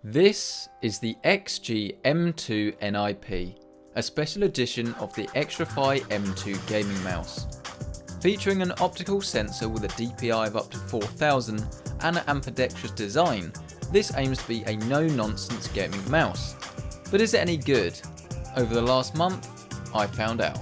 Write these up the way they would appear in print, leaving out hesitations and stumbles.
This is the XG M2-NIP, a special edition of the Xtrfy M2 gaming mouse. Featuring an optical sensor with a DPI of up to 4000 and an ambidextrous design, this aims to be a no-nonsense gaming mouse. But is it any good? Over the last month, I found out.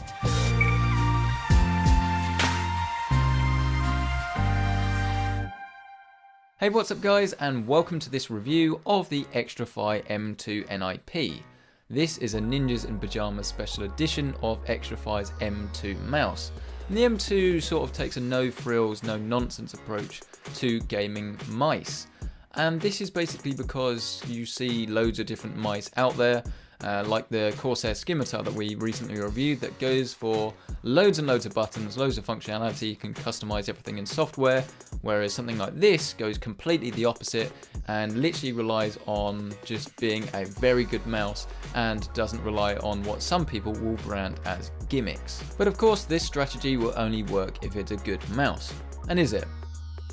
Hey, what's up guys, and welcome to this review of the Xtrfy M2-NIP. This is a Ninjas in Pyjamas special edition of Xtrfy's M2 mouse. And the M2 sort of takes a no frills, no nonsense approach to gaming mice. And this is basically because you see loads of different mice out there, like the Corsair Scimitar that we recently reviewed, that goes for loads and loads of buttons, loads of functionality. You can customize everything in software, whereas something like this goes completely the opposite and literally relies on just being a very good mouse and doesn't rely on what some people will brand as gimmicks. But of course, this strategy will only work if it's a good mouse. And is it?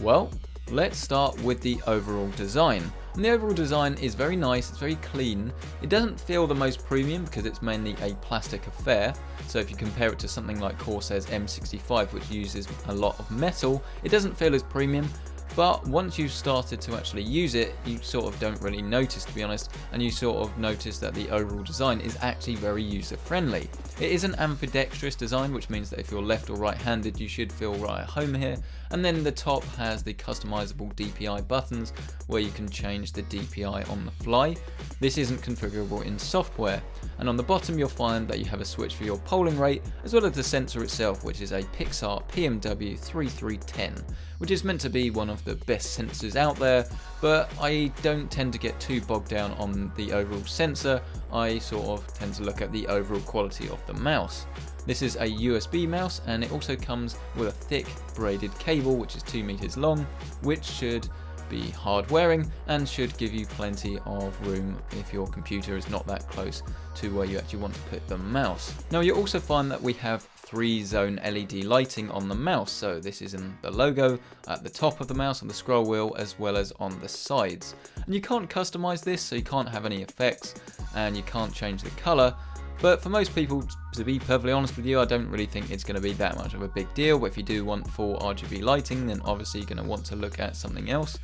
Well, let's start with the overall design. And the overall design is very nice, it's very clean. It doesn't feel the most premium because it's mainly a plastic affair. So if you compare it to something like Corsair's M65, which uses a lot of metal, it doesn't feel as premium. But once you've started to actually use it, you sort of don't really notice, to be honest, and you sort of notice that the overall design is actually very user friendly. It is an ambidextrous design, which means that if you're left or right handed, you should feel right at home here. And then the top has the customizable Dpi buttons, where you can change the Dpi on the fly. This isn't configurable in software. And on the bottom you'll find that you have a switch for your polling rate, as well as the sensor itself, which is a Pixar PMW 3310, which is meant to be one of the best sensors out there, but I don't tend to get too bogged down on the overall sensor. I sort of tend to look at the overall quality of the mouse. This is a USB mouse, and it also comes with a thick braided cable, which is 2 meters long, which should be hard wearing and should give you plenty of room if your computer is not that close to where you actually want to put the mouse. Now you'll also find that we have 3-zone LED lighting on the mouse, so this is in the logo at the top of the mouse on the scroll wheel as well as on the sides. And you can't customize this, so you can't have any effects and you can't change the color. But for most people, to be perfectly honest with you, I don't really think it's going to be that much of a big deal. But if you do want full RGB lighting, then obviously you're going to want to look at something else.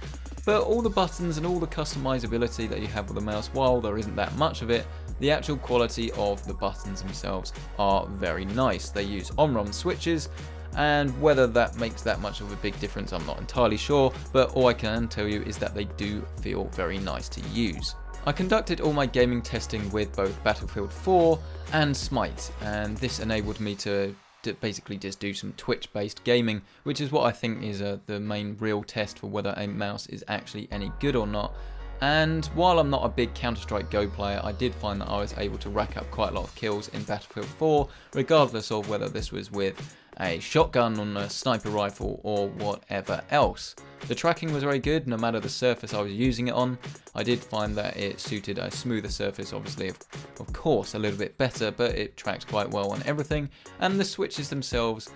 But all the buttons and all the customizability that you have with the mouse, while there isn't that much of it, the actual quality of the buttons themselves are very nice. They use on-ROM switches, and whether that makes that much of a big difference, I'm not entirely sure. But all I can tell you is that they do feel very nice to use. I conducted all my gaming testing with both Battlefield 4 and Smite, and this enabled me to basically just do some Twitch-based gaming, which is what I think is the main real test for whether a mouse is actually any good or not. And while I'm not a big Counter-Strike Go player, I did find that I was able to rack up quite a lot of kills in Battlefield 4, regardless of whether this was with a shotgun on a sniper rifle or whatever else. The tracking was very good, no matter the surface I was using it on. I did find that it suited a smoother surface, obviously, of course, a little bit better, but it tracked quite well on everything. And the switches themselves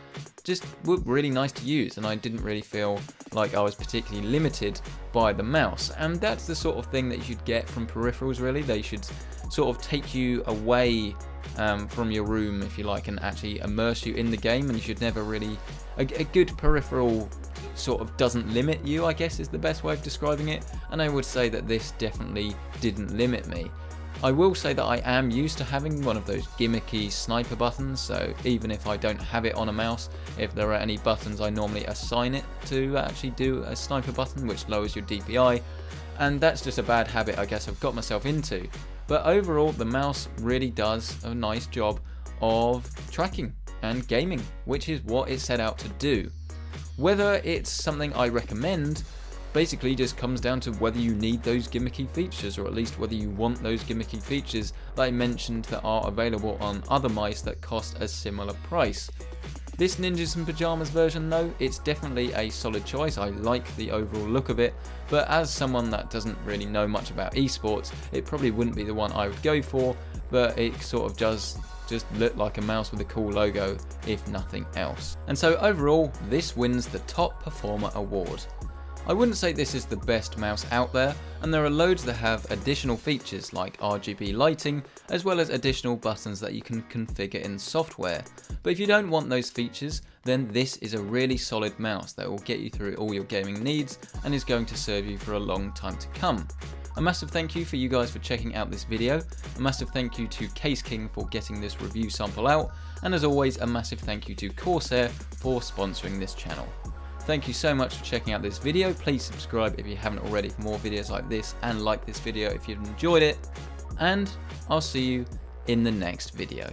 just were really nice to use, and I didn't really feel like I was particularly limited by the mouse. And that's the sort of thing that you should get from peripherals, really. They should sort of take you away from your room, if you like, and actually immerse you in the game. And you should never really, a good peripheral sort of doesn't limit you, I guess is the best way of describing it, and I would say that this definitely didn't limit me. I will say that I am used to having one of those gimmicky sniper buttons, so even if I don't have it on a mouse, if there are any buttons, I normally assign it to actually do a sniper button, which lowers your DPI, and that's just a bad habit I guess I've got myself into. But overall, the mouse really does a nice job of tracking and gaming, which is what it set out to do. Whether it's something I recommend basically just comes down to whether you need those gimmicky features, or at least whether you want those gimmicky features that I mentioned that are available on other mice that cost a similar price. This Ninjas in Pyjamas version though, it's definitely a solid choice. I like the overall look of it, but as someone that doesn't really know much about esports, it probably wouldn't be the one I would go for, but it sort of does just look like a mouse with a cool logo, if nothing else. And so overall, this wins the Top Performer Award. I wouldn't say this is the best mouse out there, and there are loads that have additional features like RGB lighting, as well as additional buttons that you can configure in software. But if you don't want those features, then this is a really solid mouse that will get you through all your gaming needs and is going to serve you for a long time to come. A massive thank you for you guys for checking out this video, a massive thank you to Caseking for getting this review sample out, and as always a massive thank you to Corsair for sponsoring this channel. Thank you so much for checking out this video. Please subscribe if you haven't already for more videos like this, and like this video if you've enjoyed it, and I'll see you in the next video.